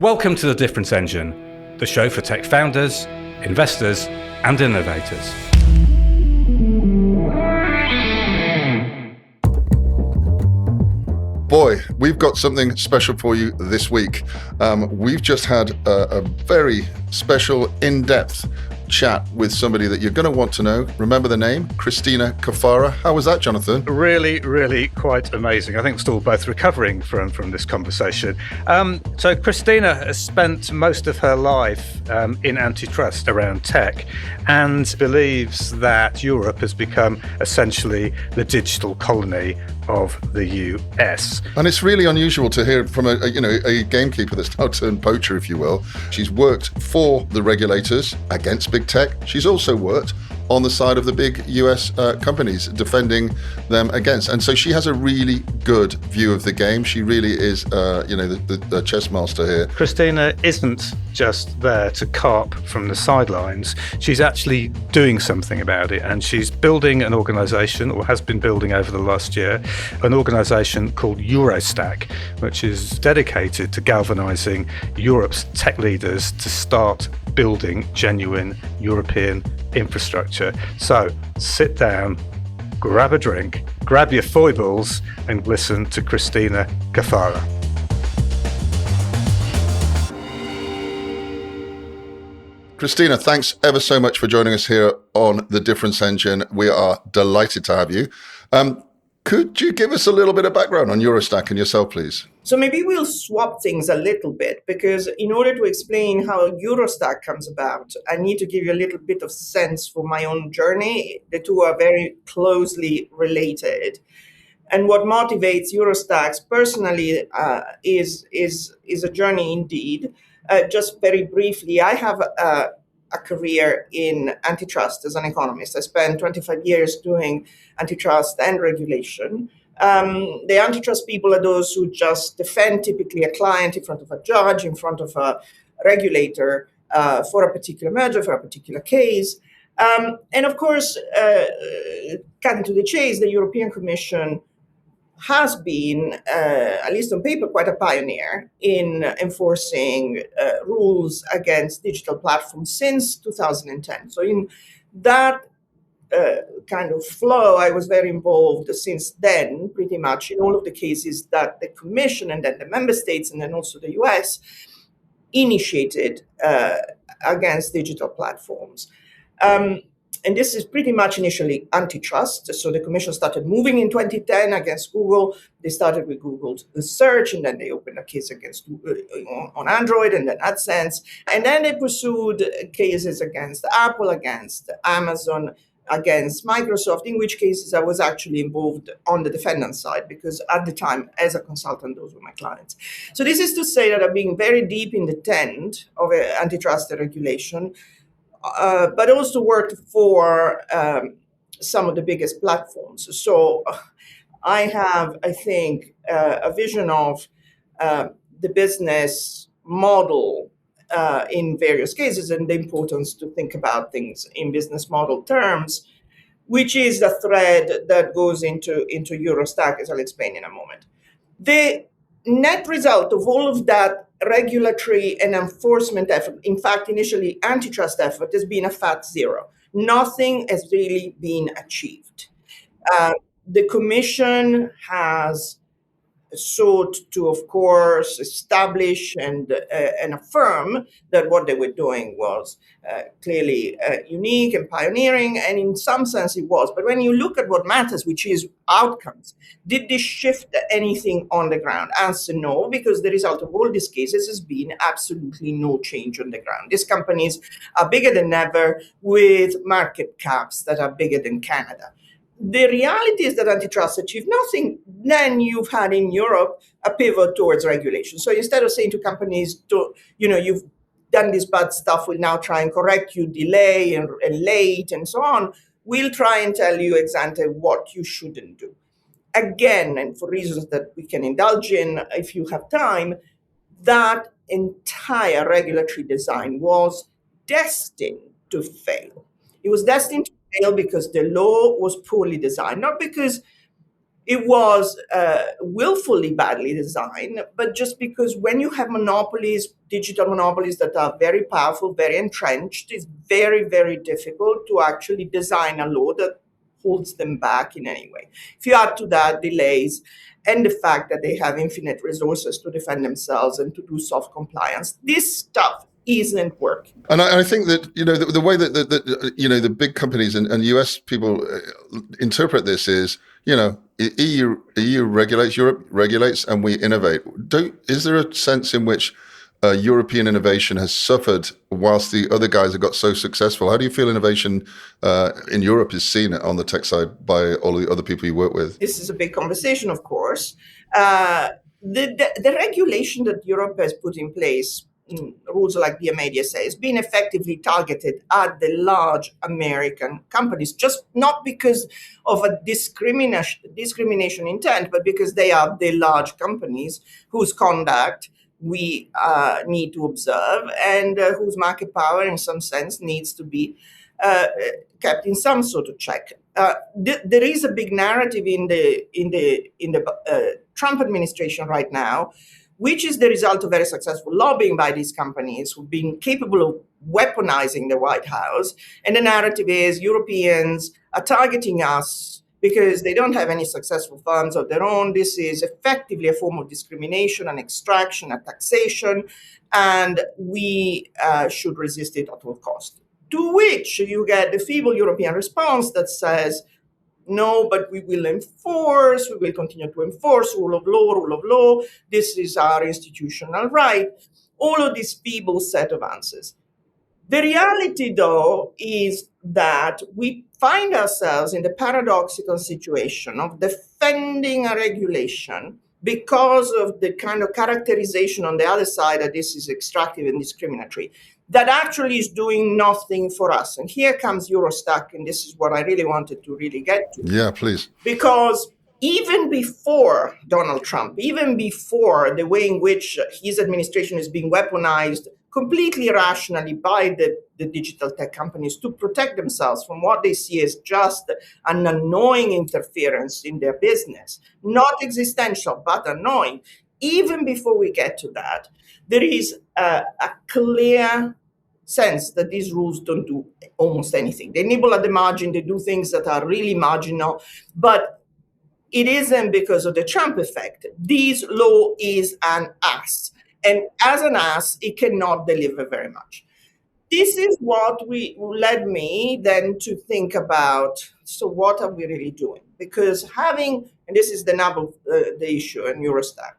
Welcome to The Difference Engine, the show for tech founders, investors, and innovators. Boy, we've got something special for you this week. We've just had a very special, in-depth chat with somebody that you're going to want to know. Remember the name? Christina Caffarra. How was that, Jonathan? Really quite amazing. I think we're still both recovering from this conversation. So Christina has spent most of her life in antitrust around tech and believes that Europe has become essentially the digital colony of the US. And it's really unusual to hear from a gamekeeper that's now turned poacher, if you will. She's worked for the regulators against big tech. She's also worked on the side of the big US companies, defending them against. And so she has a really good view of the game. She really is, the chess master here. Christina isn't just there to carp from the sidelines. She's actually doing something about it. And she's building an organization, or has been building over the last year, an organization called EuroStack, which is dedicated to galvanizing Europe's tech leaders to start building genuine European infrastructure. So sit down, grab a drink, grab your foibles, and listen to Cristina Caffarra. Christina, thanks ever so much for joining us here on The Difference Engine. We are delighted to have you. Could you give us a little bit of background on EuroStack and yourself, please? So maybe we'll swap things a little bit, because in order to explain how EuroStack comes about, I need to give you a little bit of sense for my own journey. The two are very closely related. And what motivates EuroStacks personally is a journey indeed. Just very briefly, I have a career in antitrust as an economist. I spent 25 years doing antitrust and regulation. The antitrust people are those who just defend typically a client in front of a judge, in front of a regulator for a particular merger, for a particular case. And of course, cutting to the chase, the European Commission has been, at least on paper, quite a pioneer in enforcing rules against digital platforms since 2010. So in that kind of flow, I was very involved since then, pretty much in all of the cases that the Commission and then the member states and then also the US initiated against digital platforms. And this is pretty much initially antitrust. So the Commission started moving in 2010 against Google. They started with Google's search, and then they opened a case against on Android and then AdSense. And then they pursued cases against Apple, against Amazon, against Microsoft, in which cases I was actually involved on the defendant side, because at the time, as a consultant, those were my clients. So this is to say that I've been very deep in the tent of antitrust regulation, but also worked for some of the biggest platforms. So I have, I think, a vision of the business model in various cases and the importance to think about things in business model terms, which is the thread that goes into EuroStack, as I'll explain in a moment. The net result of all of that regulatory and enforcement effort, in fact, initially antitrust effort, has been a fat zero. Nothing has really been achieved. The Commission has sought to, of course, establish and affirm that what they were doing was clearly unique and pioneering, and in some sense it was. But when you look at what matters, which is outcomes, did this shift anything on the ground? Answer no, because the result of all these cases has been absolutely no change on the ground. These companies are bigger than ever, with market caps that are bigger than Canada. The reality is that antitrust achieved nothing. Then you've had in Europe a pivot towards regulation. So instead of saying to companies, you've done this bad stuff, we'll now try and correct you, delay and late and so on, we'll try and tell you exactly what you shouldn't do. Again, and for reasons that we can indulge in if you have time, that entire regulatory design was destined to fail. It was destined to fail because the law was poorly designed, not because It was willfully badly designed, but just because when you have monopolies, digital monopolies that are very powerful, very entrenched, it's very, very difficult to actually design a law that holds them back in any way. If you add to that delays and the fact that they have infinite resources to defend themselves and to do soft compliance, this stuff isn't working. And I think that, the way that the big companies and US people interpret this is, EU regulates, Europe regulates, and we innovate. Is there a sense in which European innovation has suffered whilst the other guys have got so successful? How do you feel innovation in Europe is seen on the tech side by all the other people you work with? This is a big conversation, of course. The regulation that Europe has put in place, rules like the DSA, has been effectively targeted at the large American companies, just not because of a discrimination intent, but because they are the large companies whose conduct we need to observe and whose market power, in some sense, needs to be kept in some sort of check. There is a big narrative in the Trump administration right now, which is the result of very successful lobbying by these companies who've been capable of weaponizing the White House. And the narrative is Europeans are targeting us because they don't have any successful firms of their own. This is effectively a form of discrimination and extraction and taxation, and we should resist it at all costs. To which you get the feeble European response that says, no, but we will continue to enforce rule of law. This is our institutional right. All of these feeble set of answers. The reality, though, is that we find ourselves in the paradoxical situation of defending a regulation because of the kind of characterization on the other side that this is extractive and discriminatory, that actually is doing nothing for us. And here comes EuroStack, and this is what I really wanted to really get to. Yeah, please. Because even before Donald Trump, even before the way in which his administration is being weaponized completely irrationally by the digital tech companies to protect themselves from what they see as just an annoying interference in their business, not existential, but annoying. Even before we get to that, there is a clear sense that these rules don't do almost anything. They nibble at the margin, they do things that are really marginal, but it isn't because of the Trump effect. This law is an ass. And as an ass, it cannot deliver very much. This is what led me then to think about, so what are we really doing? Because and this is the nub of the issue in EuroStack,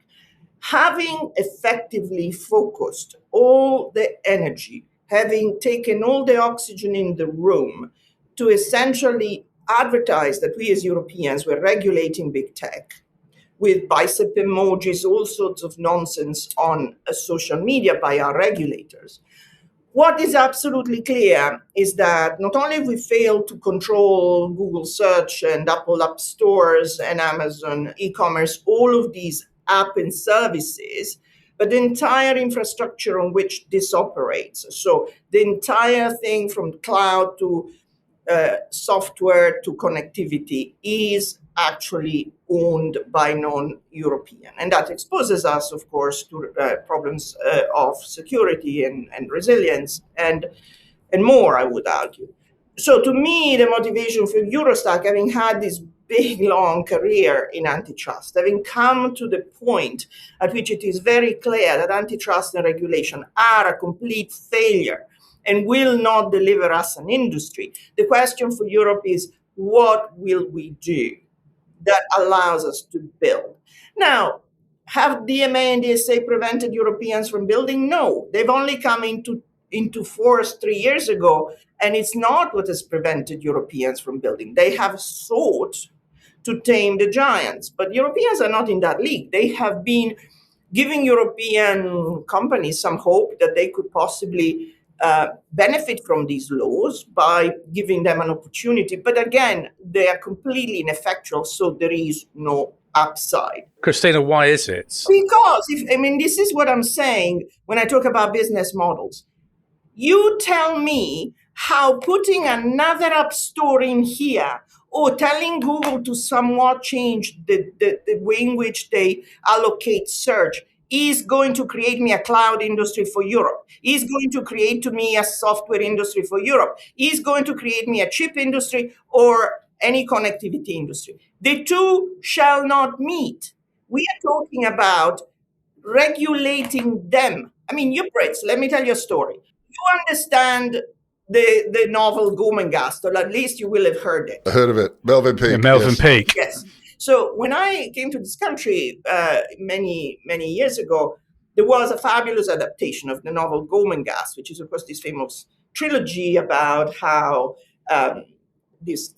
having effectively focused all the energy, having taken all the oxygen in the room to essentially advertise that we as Europeans were regulating big tech with bicep emojis, all sorts of nonsense on social media by our regulators. What is absolutely clear is that not only have we failed to control Google search and Apple App Stores and Amazon e-commerce, all of these app and services, but the entire infrastructure on which this operates. So the entire thing from cloud to software to connectivity is actually owned by non-European. And that exposes us, of course, to problems of security and resilience and more, I would argue. So to me, the motivation for EuroStack, having had this big, long career in antitrust, having come to the point at which it is very clear that antitrust and regulation are a complete failure and will not deliver us an industry, the question for Europe is, what will we do that allows us to build? Now, have DMA and DSA prevented Europeans from building? No, they've only come into force 3 years ago, and it's not what has prevented Europeans from building. They have sought to tame the giants, but Europeans are not in that league. They have been giving European companies some hope that they could possibly benefit from these laws by giving them an opportunity. But again, they are completely ineffectual, so there is no upside. Christina, why is it? Because, this is what I'm saying when I talk about business models. You tell me how putting another app store in here or telling Google to somewhat change the way in which they allocate search is going to create me a cloud industry for Europe, is going to create to me a software industry for Europe, is going to create me a chip industry or any connectivity industry. The two shall not meet. We are talking about regulating them. I mean, you Brits, let me tell you a story. You understand the novel Gormenghast, or at least you will have heard it. I heard of it. Melvin Peake. Yeah, Melvin yes. Peake. Yes. So when I came to this country many years ago, there was a fabulous adaptation of the novel Gormenghast, which is, of course, this famous trilogy about how this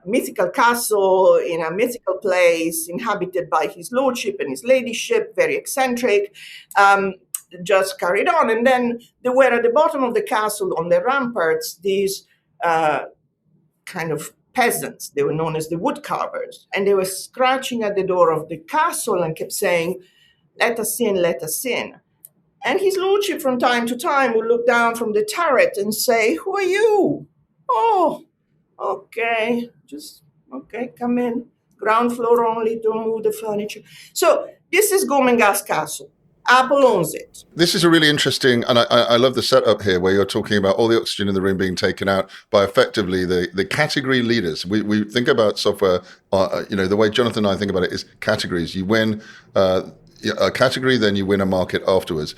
mythical castle in a mythical place inhabited by his lordship and his ladyship, very eccentric, just carried on. And then there were at the bottom of the castle on the ramparts these kind of peasants. They were known as the wood carvers. And they were scratching at the door of the castle and kept saying, "Let us in, let us in." And his lordship from time to time would look down from the turret and say, "Who are you?" "Oh, okay, come in. Ground floor only, don't move the furniture." So this is Gormenghast Castle. Apple owns it. This is a really interesting, and I love the setup here where you're talking about all the oxygen in the room being taken out by effectively the category leaders. We think about software, the way Jonathan and I think about it is categories. You win a category, then you win a market afterwards.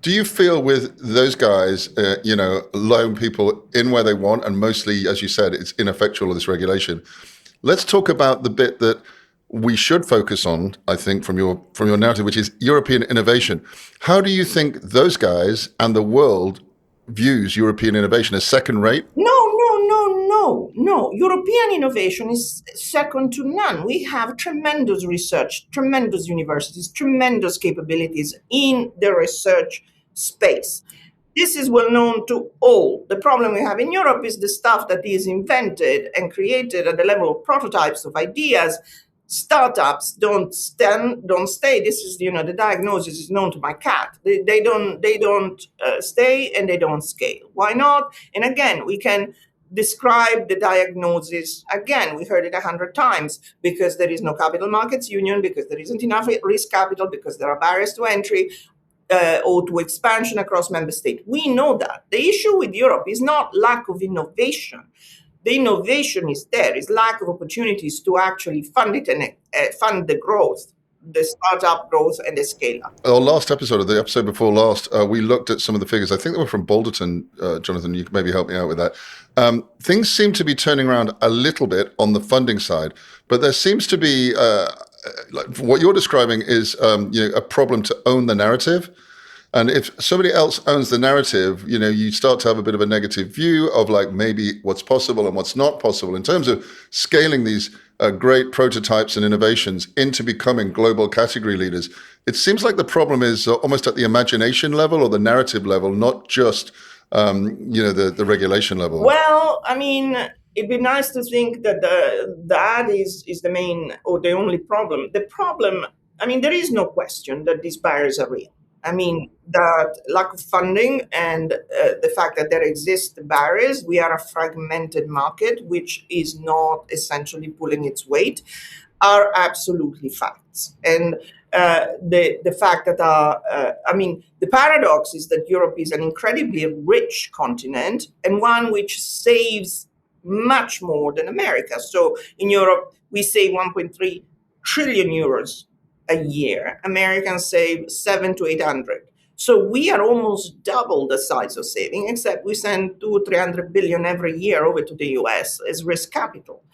Do you feel with those guys, allowing people in where they want, and mostly, as you said, it's ineffectual, this regulation? Let's talk about the bit that we should focus on, I think, from your narrative, which is European innovation. How do you think those guys and the world views European innovation as second rate? No. European innovation is second to none. We have tremendous research, tremendous universities, tremendous capabilities in the research space. This is well known to all. The problem we have in Europe is the stuff that is invented and created at the level of prototypes of ideas. Startups don't stay. This is, the diagnosis is known to my cat. They don't stay and they don't scale. Why not? And again, we can describe the diagnosis again. We heard it 100 times, because there is no capital markets union, because there isn't enough risk capital, because there are barriers to entry or to expansion across member states. We know that. The issue with Europe is not lack of innovation. The innovation is there. It's lack of opportunities to actually fund it and fund the growth, the startup growth and the scale up. Our last episode, or the episode before last, we looked at some of the figures. I think they were from Balderton. Jonathan, you could maybe help me out with that. Things seem to be turning around a little bit on the funding side, but there seems to be, what you're describing is a problem to own the narrative. And if somebody else owns the narrative, you start to have a bit of a negative view of maybe what's possible and what's not possible in terms of scaling these great prototypes and innovations into becoming global category leaders. It seems like the problem is almost at the imagination level or the narrative level, not just the regulation level. Well, I mean, it'd be nice to think that that is the main or the only problem. The problem, I mean, there is no question that these barriers are real. I mean, that lack of funding and the fact that there exist barriers, we are a fragmented market, which is not essentially pulling its weight, are absolutely facts. And the fact that, the paradox is that Europe is an incredibly rich continent and one which saves much more than America. So in Europe, we save 1.3 trillion euros a year. Americans save 700 to 800. So we are almost double the size of saving, except we send 200-300 billion every year over to the US as risk capital.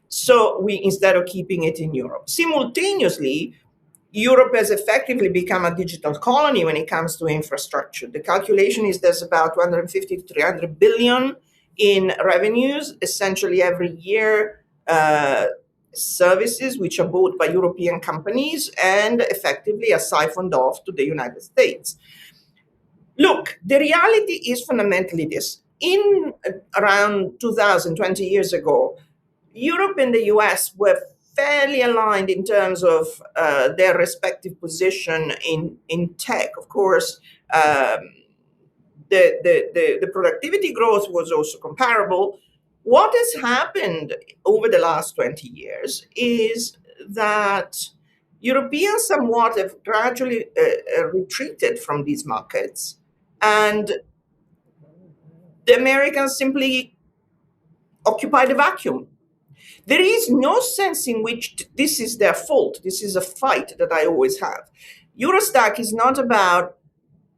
So instead of keeping it in Europe. Simultaneously, Europe has effectively become a digital colony when it comes to infrastructure. The calculation is there's about 250 to 300 billion in revenues, essentially every year, services which are bought by European companies and effectively are siphoned off to the United States. Look, the reality is fundamentally this. In around 2020 years ago, Europe and the US were fairly aligned in terms of their respective position in tech. Of course, The productivity growth was also comparable. What has happened over the last 20 years is that Europeans somewhat have gradually retreated from these markets, and the Americans simply occupy the vacuum. There is no sense in which this is their fault. This is a fight that I always have. EuroStack is not about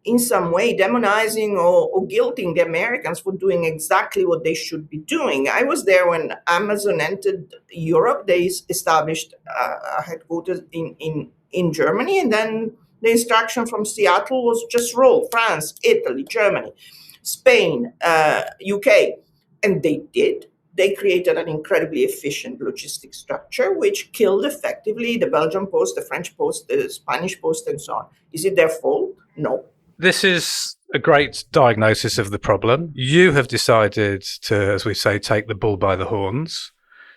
in some way demonizing or guilting the Americans for doing exactly what they should be doing. I was there when Amazon entered Europe. They established a headquarters in Germany, and then the instruction from Seattle was just roll France, Italy, Germany, Spain, UK. And they did. They created an incredibly efficient logistic structure, which killed effectively the Belgian post, the French post, the Spanish post, and so on. Is it their fault? No. This is a great diagnosis of the problem. You have decided to, as we say, take the bull by the horns.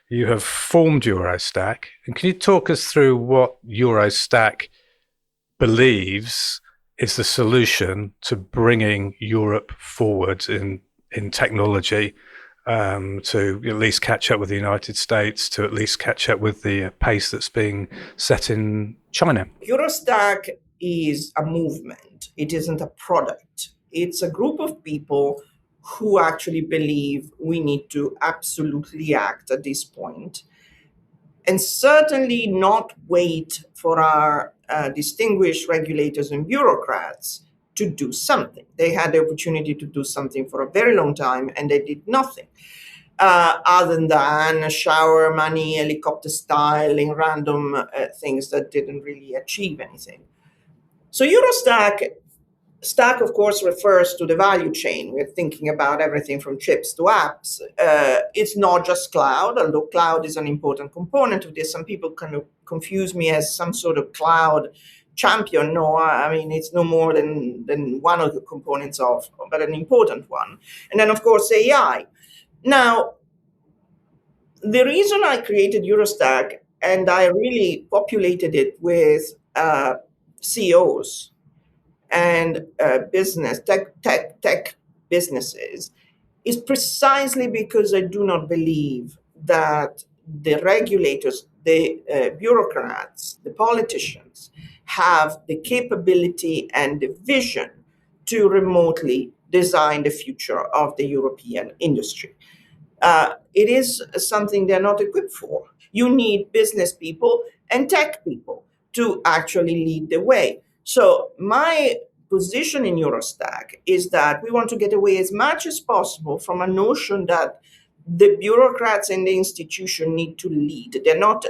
You have formed EuroStack. And can you talk us through what EuroStack believes is the solution to bringing Europe forward in technology, to at least catch up with the United States, to at least catch up with the pace that's being set in China? EuroStack is a movement. It isn't a product. It's a group of people who actually believe we need to absolutely act at this point, and certainly not wait for our distinguished regulators and bureaucrats to do something. They had the opportunity to do something for a very long time, and they did nothing other than shower money, helicopter style, in random things that didn't really achieve anything. So Stack, of course, refers to the value chain. We're thinking about everything from chips to apps. It's not just cloud, although cloud is an important component of this. Some people kind of confuse me as some sort of cloud champion. No, I mean, it's no more than one of the components of, but an important one. And then, of course, AI. Now, the reason I created EuroStack, and I really populated it with CEOs and business tech businesses, is precisely because I do not believe that the regulators, the bureaucrats, the politicians have the capability and the vision to remotely design the future of the European industry. It is something they're not equipped for. You need business people and tech people to actually lead the way. So my position in EuroStack is that we want to get away as much as possible from a notion that the bureaucrats and the institution need to lead. They're not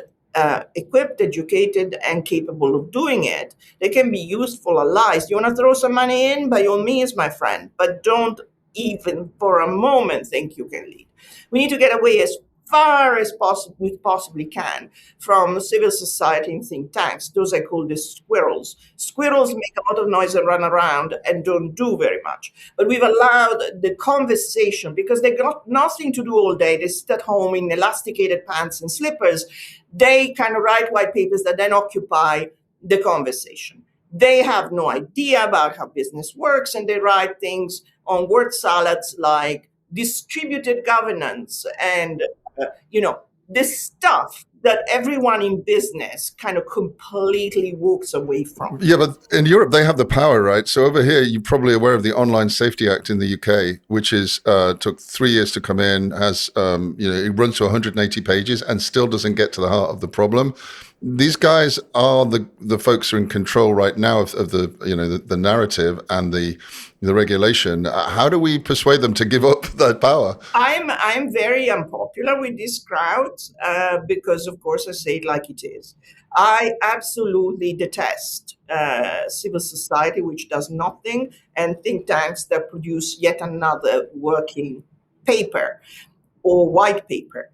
equipped, educated, and capable of doing it. They can be useful allies. You want to throw some money in? By all means, my friend, but don't even for a moment think you can lead. We need to get away as far as we possibly can from civil society and think tanks. Those I call the squirrels. Squirrels make a lot of noise and run around and don't do very much. But we've allowed the conversation, because they got nothing to do all day. They sit at home in elasticated pants and slippers. They kind of write white papers that then occupy the conversation. They have no idea about how business works, and they write things on word salads like distributed governance and this stuff that everyone in business kind of completely walks away from. Yeah, but in Europe, they have the power, right? So over here, you're probably aware of the Online Safety Act in the UK, which is took 3 years to come in, has, it runs to 180 pages and still doesn't get to the heart of the problem. These guys are the folks who are in control right now of the narrative and the regulation. How do we persuade them to give up that power? I'm very unpopular with this crowd because, of course, I say it like it is. I absolutely detest civil society, which does nothing, and think tanks that produce yet another working paper or white paper.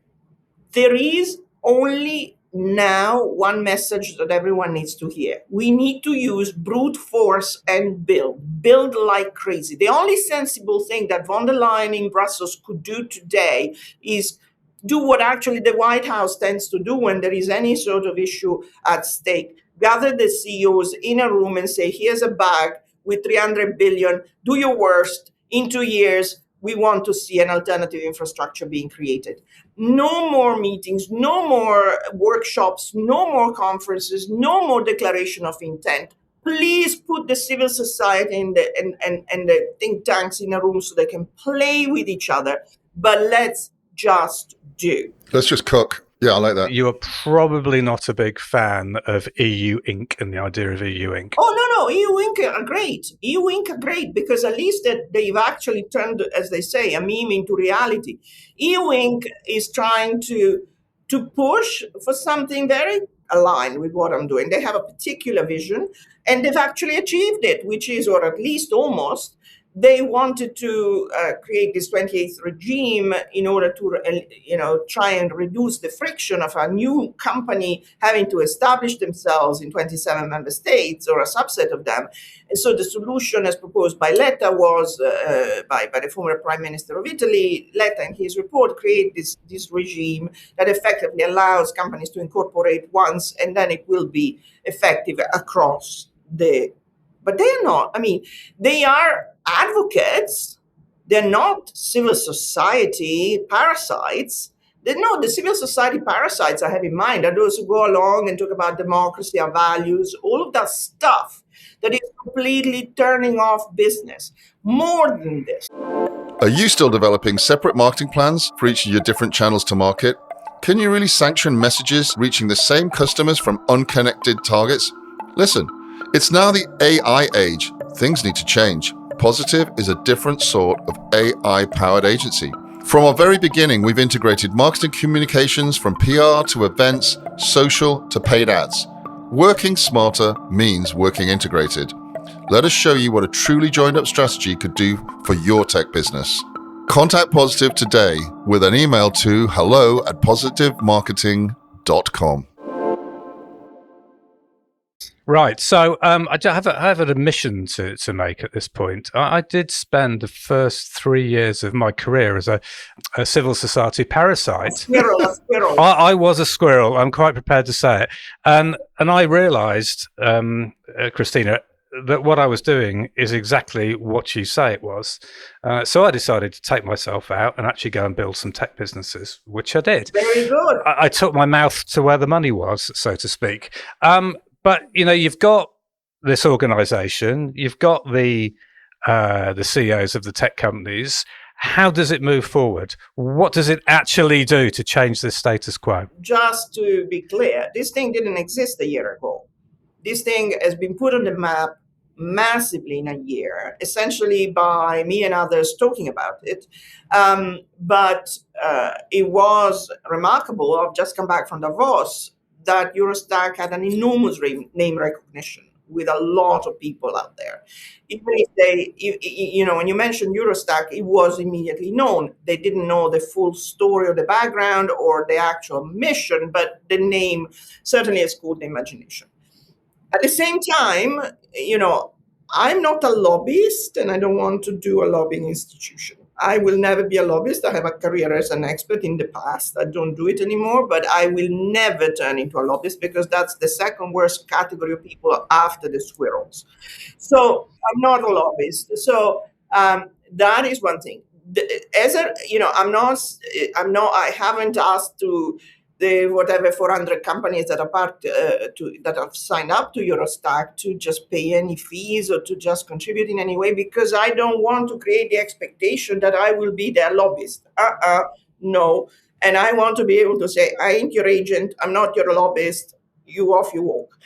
There is only now one message that everyone needs to hear. We need to use brute force and build like crazy. The only sensible thing that von der Leyen in Brussels could do today is do what actually the White House tends to do when there is any sort of issue at stake. Gather the CEOs in a room and say, here's a bag with 300 billion, do your worst. in 2 years, we want to see an alternative infrastructure being created. No more meetings, no more workshops, no more conferences, no more declaration of intent. Please put the civil society and the think tanks in a room so they can play with each other. But let's just do. Let's just cook. Yeah, I like that. You are probably not a big fan of EU Inc. and the idea of EU Inc. Oh, no, EU Inc. are great. EU Inc. are great because at least that they've actually turned, as they say, a meme into reality. EU Inc. is trying to push for something very aligned with what I'm doing. They have a particular vision and they've actually achieved it, which is, or at least almost, they wanted to create this 28th regime in order to, try and reduce the friction of a new company having to establish themselves in 27 member states or a subset of them. And so the solution as proposed by Letta was, by the former Prime Minister of Italy, Letta in his report create this regime that effectively allows companies to incorporate once and then it will be effective across but they are not. I mean, they are advocates. They're not civil society parasites. The civil society parasites I have in mind are those who go along and talk about democracy, our values, all of that stuff that is completely turning off business. More than this. Are you still developing separate marketing plans for each of your different channels to market? Can you really sanction messages reaching the same customers from unconnected targets? Listen, it's now the AI age. Things need to change. Positive is a different sort of AI-powered agency. From our very beginning, we've integrated marketing communications from PR to events, social to paid ads. Working smarter means working integrated. Let us show you what a truly joined-up strategy could do for your tech business. Contact Positive today with an email to hello@positivemarketing.com. Right. So I have an admission to make at this point. I did spend the first 3 years of my career as a civil society parasite. A squirrel. I was a squirrel. I'm quite prepared to say it. And I realised, Christina, that what I was doing is exactly what you say it was. So I decided to take myself out and actually go and build some tech businesses, which I did. Very good. I took my mouth to where the money was, so to speak. But you've got this organisation, you've got the CEOs of the tech companies. How does it move forward? What does it actually do to change the status quo? Just to be clear, this thing didn't exist a year ago. This thing has been put on the map massively in a year, essentially by me and others talking about it. But it was remarkable. I've just come back from Davos, that EuroStack had an enormous name recognition with a lot of people out there. Even if when you mentioned EuroStack, it was immediately known. They didn't know the full story or the background or the actual mission, but the name certainly has caught the imagination. At the same time, I'm not a lobbyist and I don't want to do a lobbying institution. I will never be a lobbyist. I have a career as an expert in the past. I don't do it anymore, but I will never turn into a lobbyist because that's the second worst category of people after the squirrels. So I'm not a lobbyist. So that is one thing. I haven't asked to the 400 companies that are that have signed up to EuroStack to just pay any fees or to just contribute in any way, because I don't want to create the expectation that I will be their lobbyist. No. And I want to be able to say, I ain't your agent, I'm not your lobbyist, you off you walk.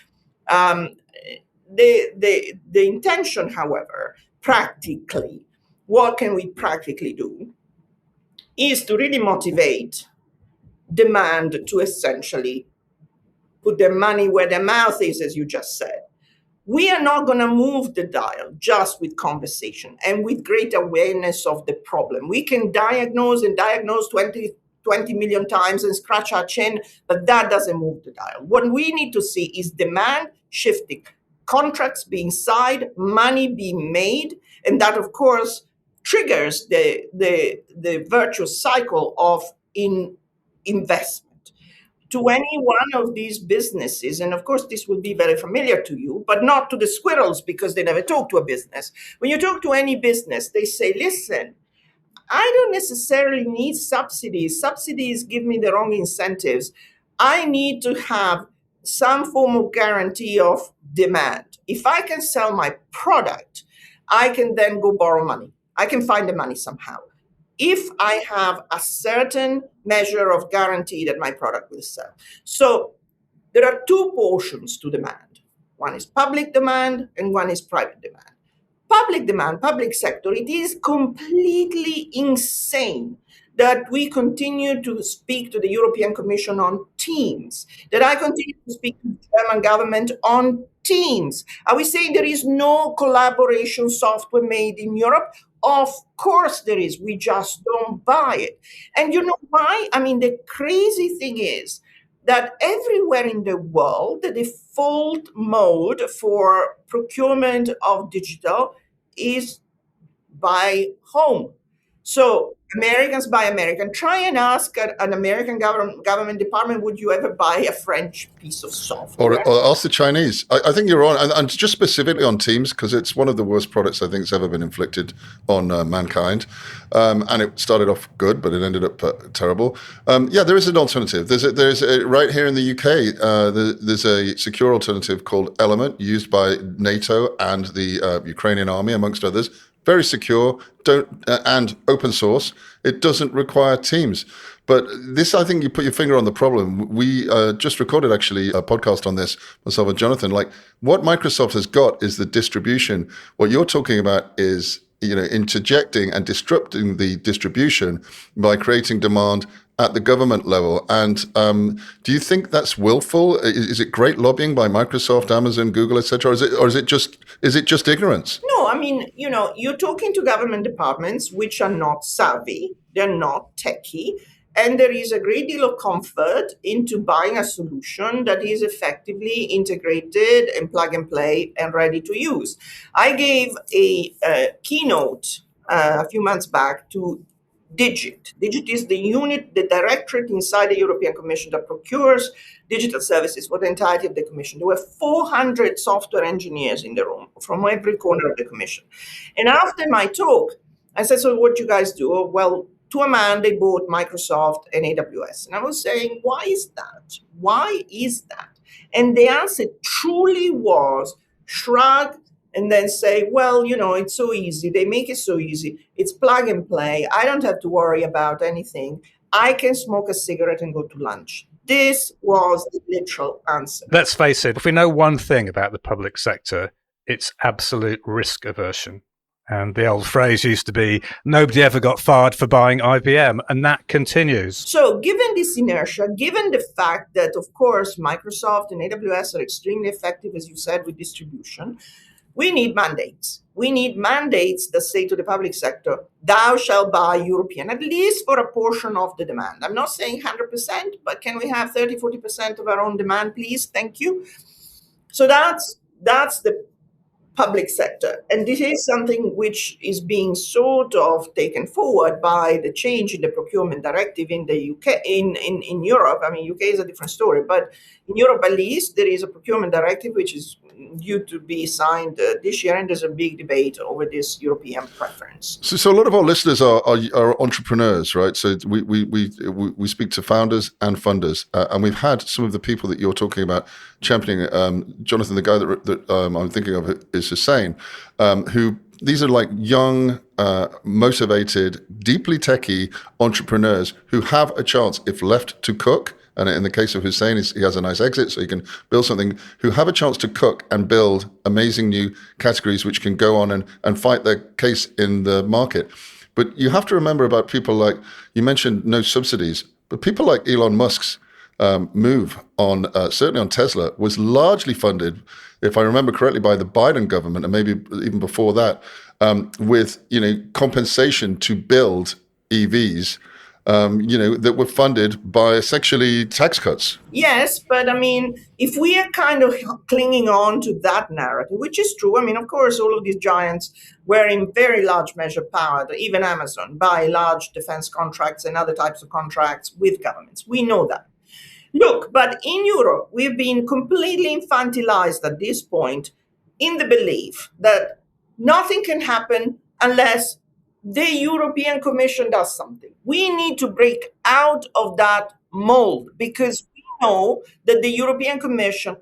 The intention, however, practically, what can we practically do, is to really motivate demand to essentially put their money where their mouth is, as you just said. We are not going to move the dial just with conversation and with great awareness of the problem. We can diagnose 20 million times and scratch our chin, but that doesn't move the dial. What we need to see is demand shifting, contracts being signed, money being made, and that, of course, triggers the virtuous cycle of investment. to any one of these businesses, and of course this will be very familiar to you, but not to the squirrels because they never talk to a business. When you talk to any business, they say, listen, I don't necessarily need subsidies. Subsidies give me the wrong incentives. I need to have some form of guarantee of demand. If I can sell my product, I can then go borrow money. I can find the money somehow. If I have a certain measure of guarantee that my product will sell. So there are two portions to demand. One is public demand and one is private demand. Public demand, public sector, it is completely insane that we continue to speak to the European Commission on Teams, that I continue to speak to the German government on Teams. Are we saying there is no collaboration software made in Europe? Of course there is. We just don't buy it. And you know why? I mean, the crazy thing is that everywhere in the world, the default mode for procurement of digital is by home. So Americans buy American. Try and ask an American government department, would you ever buy a French piece of software? Or ask the Chinese. I think you're on, and just specifically on Teams, because it's one of the worst products I think that's ever been inflicted on mankind. And it started off good, but it ended up terrible. Yeah, there is an alternative. There's right here in the UK, there's a secure alternative called Element, used by NATO and the Ukrainian army, amongst others. Very secure, and open source. It doesn't require Teams. But this, I think you put your finger on the problem. We just recorded, actually, a podcast on this, myself and Jonathan. Like, what Microsoft has got is the distribution. What you're talking about is, interjecting and disrupting the distribution by creating demand at the government level. And do you think that's willful? Is it great lobbying by Microsoft, Amazon, Google, etc., or is it just ignorance? No, I mean, you're talking to government departments which are not savvy, they're not techie, and there is a great deal of comfort into buying a solution that is effectively integrated and plug and play and ready to use. I gave a keynote a few months back to Digit. Digit is the unit, the directorate inside the European Commission that procures digital services for the entirety of the Commission. There were 400 software engineers in the room from every corner of the Commission. And after my talk, I said, so what do you guys do? Well, to a man, they bought Microsoft and AWS. And I was saying, why is that? Why is that? And the answer truly was shrug and then say, well, it's so easy. They make it so easy. It's plug and play. I don't have to worry about anything. I can smoke a cigarette and go to lunch. This was the literal answer. Let's face it, if we know one thing about the public sector, it's absolute risk aversion. And the old phrase used to be, nobody ever got fired for buying IBM, and that continues. So given this inertia, given the fact that, of course, Microsoft and AWS are extremely effective, as you said, with distribution, we need mandates. We need mandates that say to the public sector, thou shalt buy European, at least for a portion of the demand. I'm not saying 100%, but can we have 30, 40% of our own demand, please? Thank you. So that's the public sector. And this is something which is being sort of taken forward by the change in the procurement directive in the UK, in Europe. I mean, UK is a different story, but in Europe, at least, there is a procurement directive which is due to be signed this year, and there's a big debate over this European preference. So a lot of our listeners are entrepreneurs, right? So we speak to founders and funders, and we've had some of the people that you're talking about championing. Jonathan, the guy that I'm thinking of is Hussein, who these are like young, motivated, deeply techie entrepreneurs who have a chance, if left to cook. And in the case of Hussein, he has a nice exit, so he can build something, who have a chance to cook and build amazing new categories which can go on and fight their case in the market. But you have to remember about people like, you mentioned no subsidies, but people like Elon Musk's move on, certainly on Tesla, was largely funded, if I remember correctly, by the Biden government, and maybe even before that, with compensation to build EVs. That were funded by essentially tax cuts. Yes, but I mean, if we are kind of clinging on to that narrative, which is true, I mean, of course, all of these giants were in very large measure powered, even Amazon, by large defense contracts and other types of contracts with governments. We know that. Look, but in Europe, we've been completely infantilized at this point in the belief that nothing can happen unless the European Commission does something. We need to break out of that mold because we know that the European Commission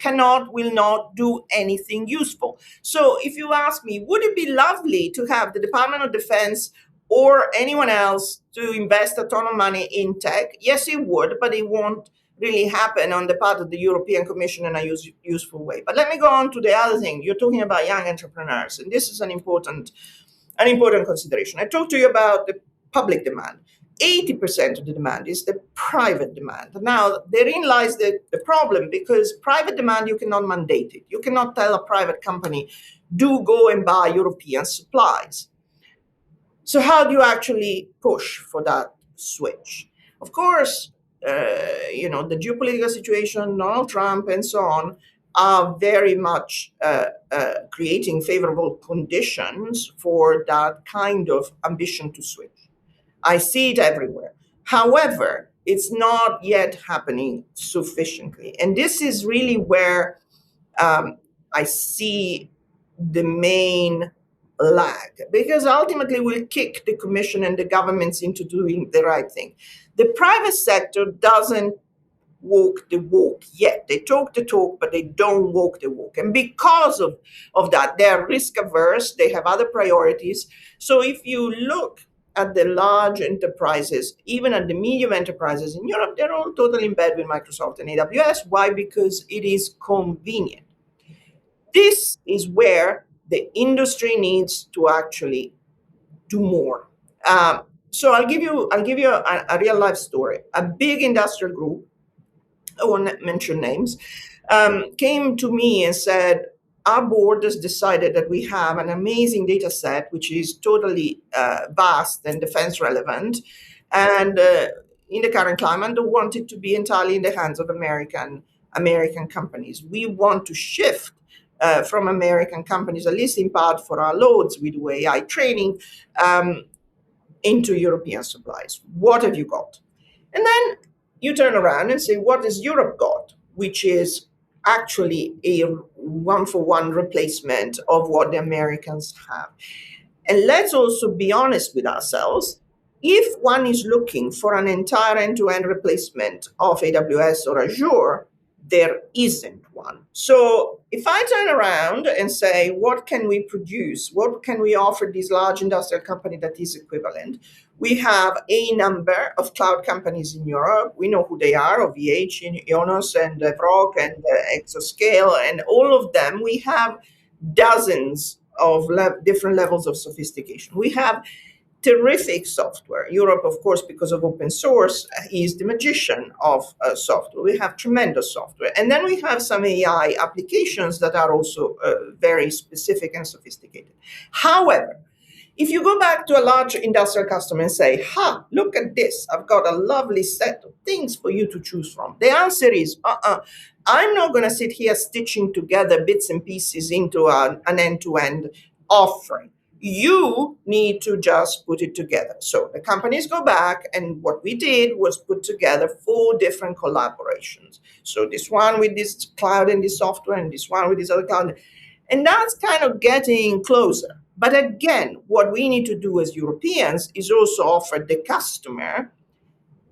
will not do anything useful. So if you ask me, would it be lovely to have the Department of Defense or anyone else to invest a ton of money in tech? Yes, it would, but it won't really happen on the part of the European Commission in a useful way. But let me go on to the other thing. You're talking about young entrepreneurs, and this is an important consideration. I talked to you about the public demand. 80% of the demand is the private demand. Now, therein lies the problem, because private demand, you cannot mandate it. You cannot tell a private company, do go and buy European supplies. So how do you actually push for that switch? Of course, the geopolitical situation, Donald Trump, and so on, are very much creating favorable conditions for that kind of ambition to switch. I see it everywhere. However, it's not yet happening sufficiently. And this is really where I see the main lag, because ultimately we'll kick the Commission and the governments into doing the right thing. The private sector doesn't walk the walk yet. They talk the talk, but they don't walk the walk. And because of that, they're risk averse, they have other priorities. So if you look at the large enterprises, even at the medium enterprises in Europe, they're all totally in bed with Microsoft and AWS. Why? Because it is convenient. This is where the industry needs to actually do more. So I'll give you a real life story. A big industrial group, I won't mention names, came to me and said, our board has decided that we have an amazing data set, which is totally vast and defense relevant. And in the current climate, don't want it to be entirely in the hands of American companies. We want to shift from American companies, at least in part for our loads, we do AI training, into European supplies. What have you got? And then you turn around and say, what has Europe got? Which is actually a one-for-one replacement of what the Americans have. And let's also be honest with ourselves. If one is looking for an entire end-to-end replacement of AWS or Azure, there isn't one. So if I turn around and say, what can we produce? What can we offer this large industrial company that is equivalent? We have a number of cloud companies in Europe. We know who they are, OVH, Ionos, and Vrock, and Exascale, and all of them. We have dozens of different levels of sophistication. We have terrific software. Europe, of course, because of open source, is the magician of software. We have tremendous software. And then we have some AI applications that are also very specific and sophisticated. However, if you go back to a large industrial customer and say, look at this, I've got a lovely set of things for you to choose from. The answer is, I'm not going to sit here stitching together bits and pieces into an end-to-end offering. You need to just put it together. So the companies go back, and what we did was put together 4 different collaborations. So this one with this cloud and this software, and this one with this other cloud. And that's kind of getting closer. But again, what we need to do as Europeans is also offer the customer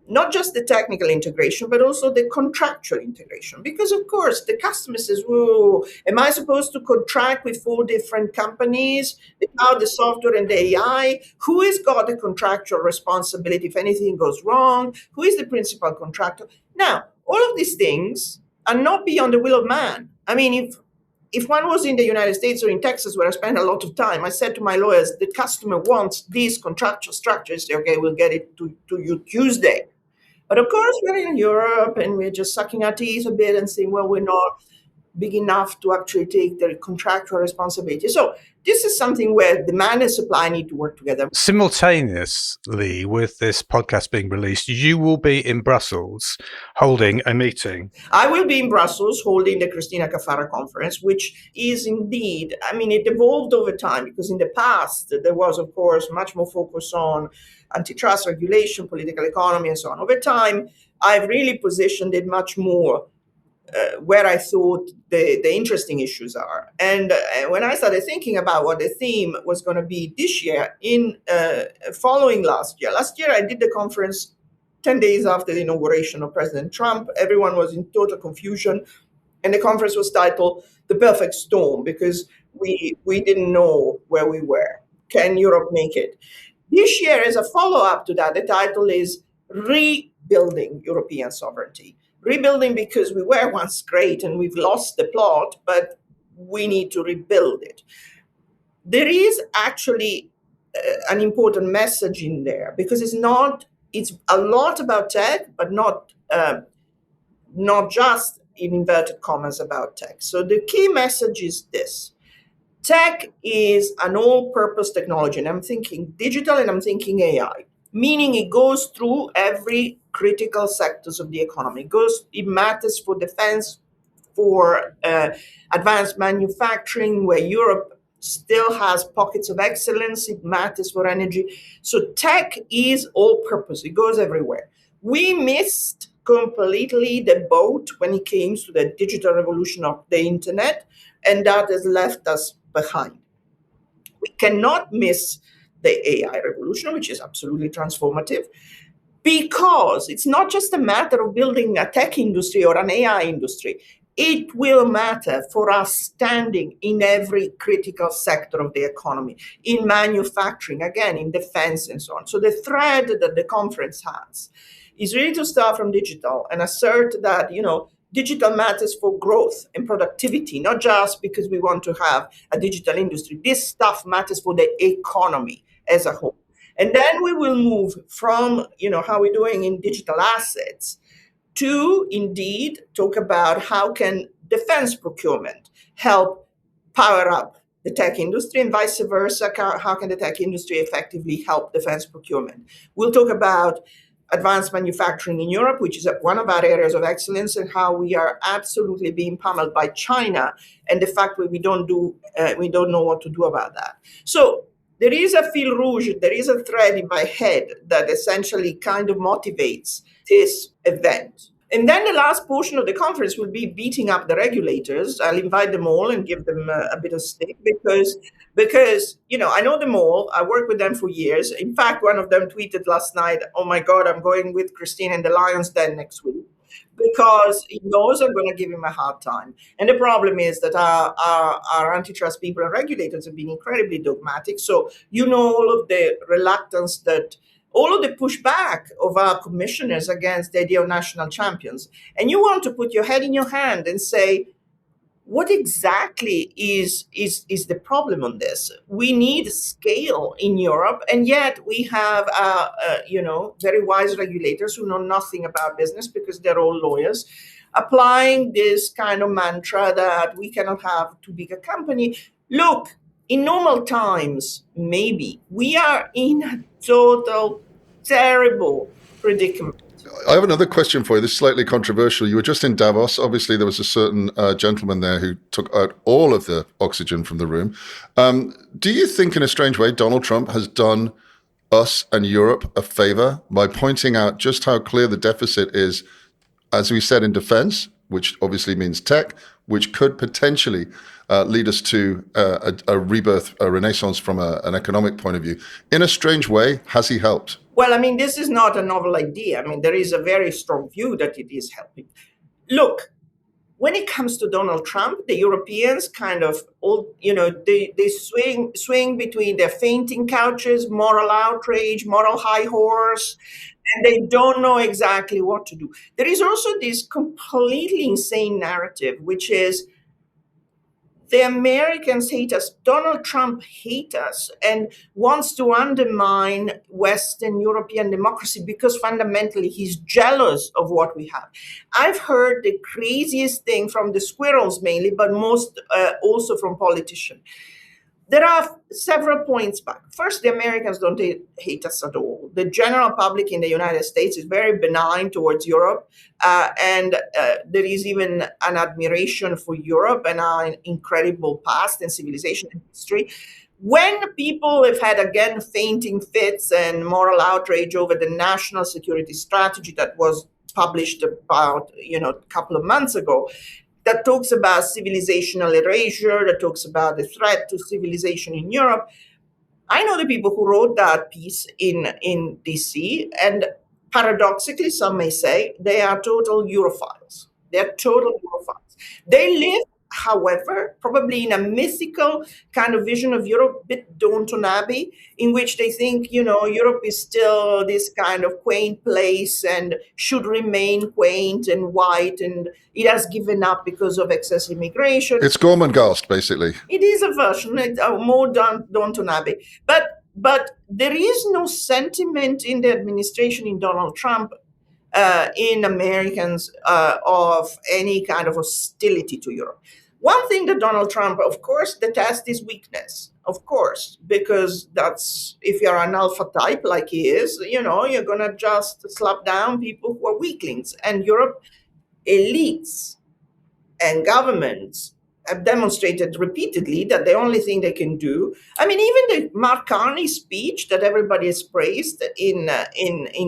not just the technical integration, but also the contractual integration. Because, of course, the customer says, whoa, am I supposed to contract with 4 different companies, the cloud, the software, and the AI? Who has got the contractual responsibility if anything goes wrong? Who is the principal contractor? Now, all of these things are not beyond the will of man. I mean, if one was in the United States or in Texas, where I spent a lot of time, I said to my lawyers, the customer wants these contractual structures. Say, okay, we'll get it to you Tuesday. But of course, we're in Europe, and we're just sucking our teeth a bit and saying, well, we're not big enough to actually take the contractual responsibility. So this is something where demand and supply need to work together. Simultaneously with this podcast being released, you will be in Brussels holding a meeting. I will be in Brussels holding the Christina Caffarra conference, which is indeed, it evolved over time, because in the past there was, of course, much more focus on antitrust regulation, political economy, and so on. Over time, I've really positioned it much more where I thought the interesting issues are. And when I started thinking about what the theme was going to be this year, in following last year I did the conference 10 days after the inauguration of President Trump. Everyone was in total confusion. And the conference was titled The Perfect Storm, because we didn't know where we were. Can Europe make it? This year, as a follow-up to that, the title is Rebuilding European Sovereignty. Rebuilding because we were once great and we've lost the plot, but we need to rebuild it. There is actually an important message in there, because it's a lot about tech, but not just in inverted commas about tech. So the key message is this. Tech is an all-purpose technology, and I'm thinking digital and I'm thinking AI, meaning it goes through every critical sectors of the economy. It matters for defense, for advanced manufacturing, where Europe still has pockets of excellence. It matters for energy. So tech is all-purpose. It goes everywhere. We missed completely the boat when it came to the digital revolution of the internet, and that has left us behind. We cannot miss the AI revolution, which is absolutely transformative, because it's not just a matter of building a tech industry or an AI industry. It will matter for us standing in every critical sector of the economy, in manufacturing, again, in defense and so on. So the thread that the conference has is really to start from digital and assert that, digital matters for growth and productivity, not just because we want to have a digital industry. This stuff matters for the economy as a whole. And then we will move from, how we're doing in digital assets to indeed talk about how can defense procurement help power up the tech industry, and vice versa. How can the tech industry effectively help defense procurement? We'll talk about advanced manufacturing in Europe, which is one of our areas of excellence, and how we are absolutely being pummeled by China, and the fact that we don't know what to do about that. So there is a fil rouge, there is a thread in my head that essentially kind of motivates this event. And then the last portion of the conference will be beating up the regulators. I'll invite them all and give them a bit of stick because I know them all. I worked with them for years. In fact, one of them tweeted last night, "Oh my God, I'm going with Christine in the Lion's Den next week," because he knows I'm going to give him a hard time. And the problem is that our antitrust people and regulators have been incredibly dogmatic. So all of the reluctance all of the pushback of our commissioners against the idea of national champions. And you want to put your head in your hand and say, what exactly is the problem on this? We need scale in Europe, and yet we have, very wise regulators who know nothing about business because they're all lawyers, applying this kind of mantra that we cannot have too big a company. Look, in normal times, maybe we are in a total terrible predicament. I have another question for you. This is slightly controversial. You were just in Davos. Obviously, there was a certain gentleman there who took out all of the oxygen from the room. Do you think, in a strange way, Donald Trump has done us and Europe a favor by pointing out just how clear the deficit is, as we said, in defense, which obviously means tech, which could potentially lead us to a rebirth, a renaissance from an economic point of view? In a strange way, has he helped? Well, this is not a novel idea. there is a very strong view that it is helping. Look, when it comes to Donald Trump, the Europeans kind of they swing between their fainting couches, moral outrage, moral high horse, and they don't know exactly what to do. There is also this completely insane narrative, which is the Americans hate us. Donald Trump hates us and wants to undermine Western European democracy because fundamentally he's jealous of what we have. I've heard the craziest thing from the squirrels mainly, but most also from politicians. There are several points back. First, the Americans don't hate us at all. The general public in the United States is very benign towards Europe, and there is even an admiration for Europe and our incredible past and civilization and history. When people have had, again, fainting fits and moral outrage over the national security strategy that was published about, a couple of months ago, that talks about civilizational erasure, that talks about the threat to civilization in Europe. I know the people who wrote that piece in DC, and paradoxically, some may say, they are total Europhiles. They're total Europhiles. They live, however, probably in a mythical kind of vision of Europe, a bit Downton Abbey, in which they think, Europe is still this kind of quaint place and should remain quaint and white, and it has given up because of excess immigration. It's Gormenghast, basically. It is a version, more Downton Abbey. But there is no sentiment in the administration in Donald Trump, in Americans, of any kind of hostility to Europe. One thing that Donald Trump, of course, detests is weakness, of course, because that's, if you're an alpha type like he is, you're going to just slap down people who are weaklings. And Europe elites and governments have demonstrated repeatedly that the only thing they can do, even the Mark Carney speech that everybody has praised in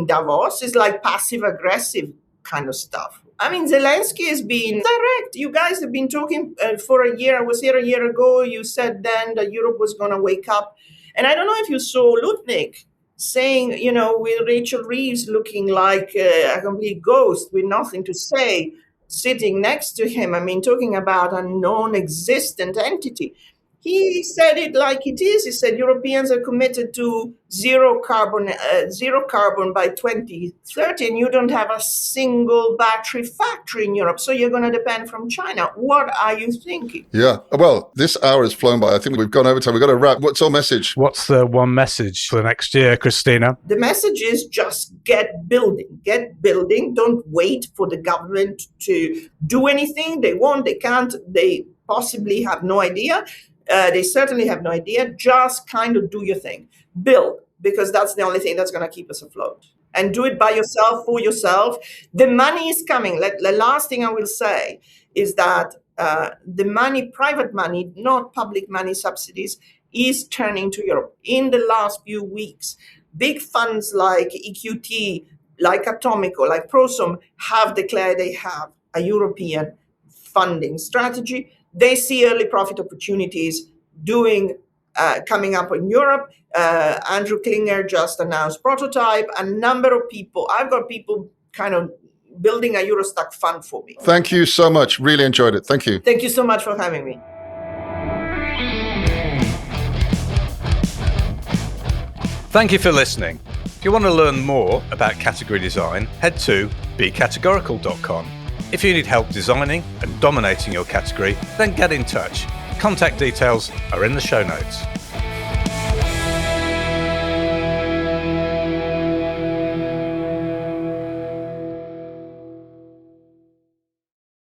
Davos is like passive-aggressive kind of stuff. Zelensky has been direct. You guys have been talking for a year. I was here a year ago. You said then that Europe was going to wake up. And I don't know if you saw Lutnick saying, with Rachel Reeves looking like a complete ghost with nothing to say, sitting next to him, talking about a non-existent entity. He said it like it is. He said Europeans are committed to zero carbon by 2030, and you don't have a single battery factory in Europe, so you're going to depend from China. What are you thinking? Yeah. Well, this hour has flown by. I think we've gone over time. We've got to wrap. What's our message? What's the one message for next year, Christina? The message is just get building. Get building. Don't wait for the government to do anything. They won't, they can't, they possibly have no idea. They certainly have no idea. Just kind of do your thing. Build, because that's the only thing that's going to keep us afloat. And do it by yourself, for yourself. The money is coming. The last thing I will say is that the money, private money, not public money, subsidies, is turning to Europe. In the last few weeks, big funds like EQT, like Atomico, like Prosom have declared they have a European funding strategy. They see early profit opportunities coming up in Europe. Andrew Klinger just announced Prototype. A number of people, I've got people kind of building a EuroStack fund for me. Thank you so much. Really enjoyed it. Thank you. Thank you so much for having me. Thank you for listening. If you want to learn more about category design, head to becategorical.com. If you need help designing and dominating your category, then get in touch. Contact details are in the show notes.